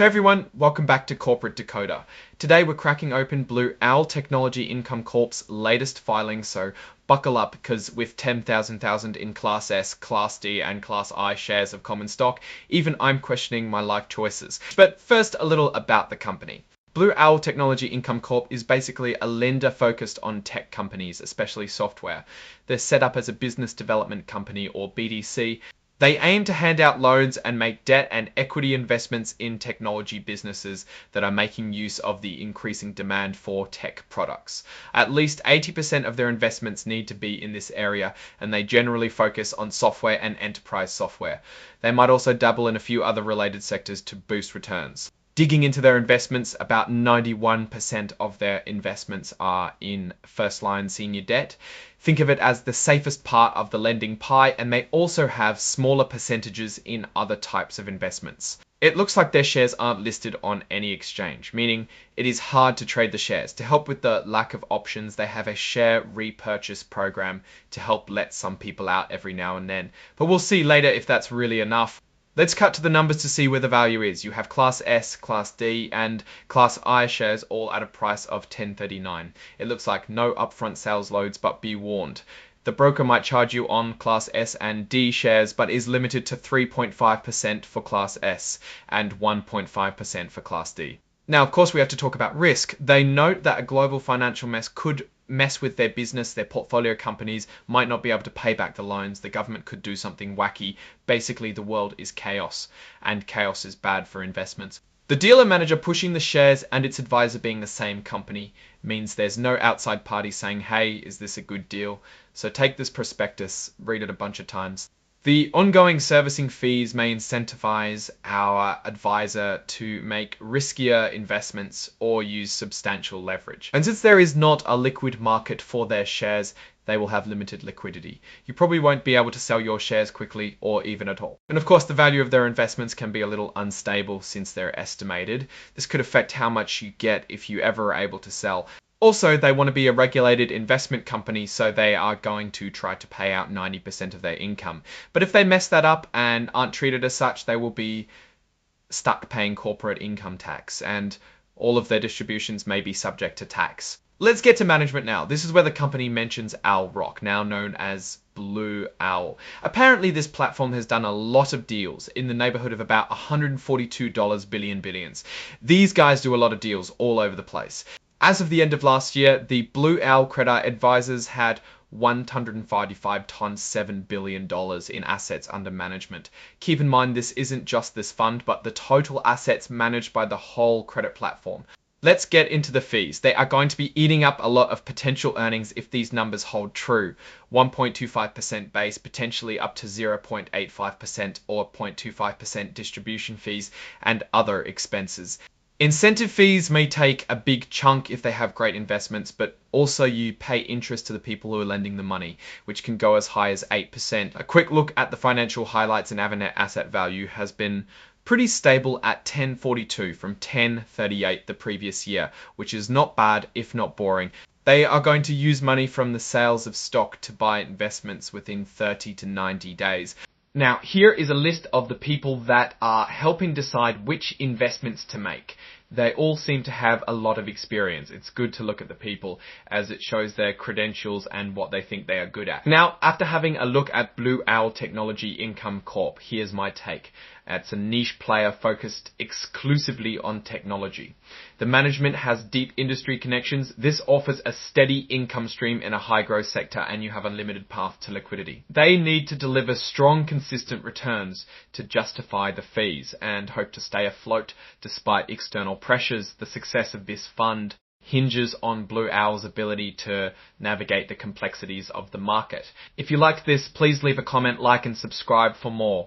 Hey everyone, welcome back to Corporate Decoder. Today we're cracking open Blue Owl Technology Income Corp's latest filing, so buckle up because with 10,000 in Class S, Class D and Class I shares of common stock, even I'm questioning my life choices. But first, a little about the company. Blue Owl Technology Income Corp is basically a lender focused on tech companies, especially software. They're set up as a business development company or BDC. They aim to hand out loans and make debt and equity investments in technology businesses that are making use of the increasing demand for tech products. At least 80% of their investments need to be in this area, and they generally focus on software and enterprise software. They might also dabble in a few other related sectors to boost returns. Digging into their investments, about 91% of their investments are in first-line senior debt. Think of it as the safest part of the lending pie, and they also have smaller percentages in other types of investments. It looks like their shares aren't listed on any exchange, meaning it is hard to trade the shares. To help with the lack of options, they have a share repurchase program to help let some people out every now and then. But we'll see later if that's really enough. Let's cut to the numbers to see where the value is. You have Class S, Class D, and Class I shares all at a price of $10.39. It looks like no upfront sales loads, but be warned. The broker might charge you on Class S and D shares, but is limited to 3.5% for Class S and 1.5% for Class D. Now, of course, we have to talk about risk. They note that a global financial mess could mess with their business. Their portfolio companies might not be able to pay back the loans. The government could do something wacky. Basically, the world is chaos, and chaos is bad for investments. The dealer manager pushing the shares and its advisor being the same company means there's no outside party saying, hey, is this a good deal? So take this prospectus, read it a bunch of times. The ongoing servicing fees may incentivize our advisor to make riskier investments or use substantial leverage. And since there is not a liquid market for their shares, they will have limited liquidity. You probably won't be able to sell your shares quickly or even at all. And of course, the value of their investments can be a little unstable since they're estimated. This could affect how much you get if you ever are able to sell. Also, they want to be a regulated investment company, so they are going to try to pay out 90% of their income. But if they mess that up and aren't treated as such, they will be stuck paying corporate income tax, and all of their distributions may be subject to tax. Let's get to management now. This is where the company mentions Owl Rock, now known as Blue Owl. Apparently, this platform has done a lot of deals in the neighborhood of about $142 billions. These guys do a lot of deals all over the place. As of the end of last year, the Blue Owl Credit Advisors had $155.7 billion in assets under management. Keep in mind, this isn't just this fund, but the total assets managed by the whole credit platform. Let's get into the fees. They are going to be eating up a lot of potential earnings if these numbers hold true. 1.25% base, potentially up to 0.85% or 0.25% distribution fees and other expenses. Incentive fees may take a big chunk if they have great investments, but also you pay interest to the people who are lending the money, which can go as high as 8%. A quick look at the financial highlights and net asset value has been pretty stable at 10.42 from 10.38 the previous year, which is not bad if not boring. They are going to use money from the sales of stock to buy investments within 30 to 90 days. Now, here is a list of the people that are helping decide which investments to make. They all seem to have a lot of experience. It's good to look at the people as it shows their credentials and what they think they are good at. Now, after having a look at Blue Owl Technology Income Corp, here's my take. It's a niche player focused exclusively on technology. The management has deep industry connections. This offers a steady income stream in a high growth sector, and you have a limited path to liquidity. They need to deliver strong, consistent returns to justify the fees and hope to stay afloat despite external pressures. The success of this fund hinges on Blue Owl's ability to navigate the complexities of the market. If you like this, please leave a comment, like and subscribe for more.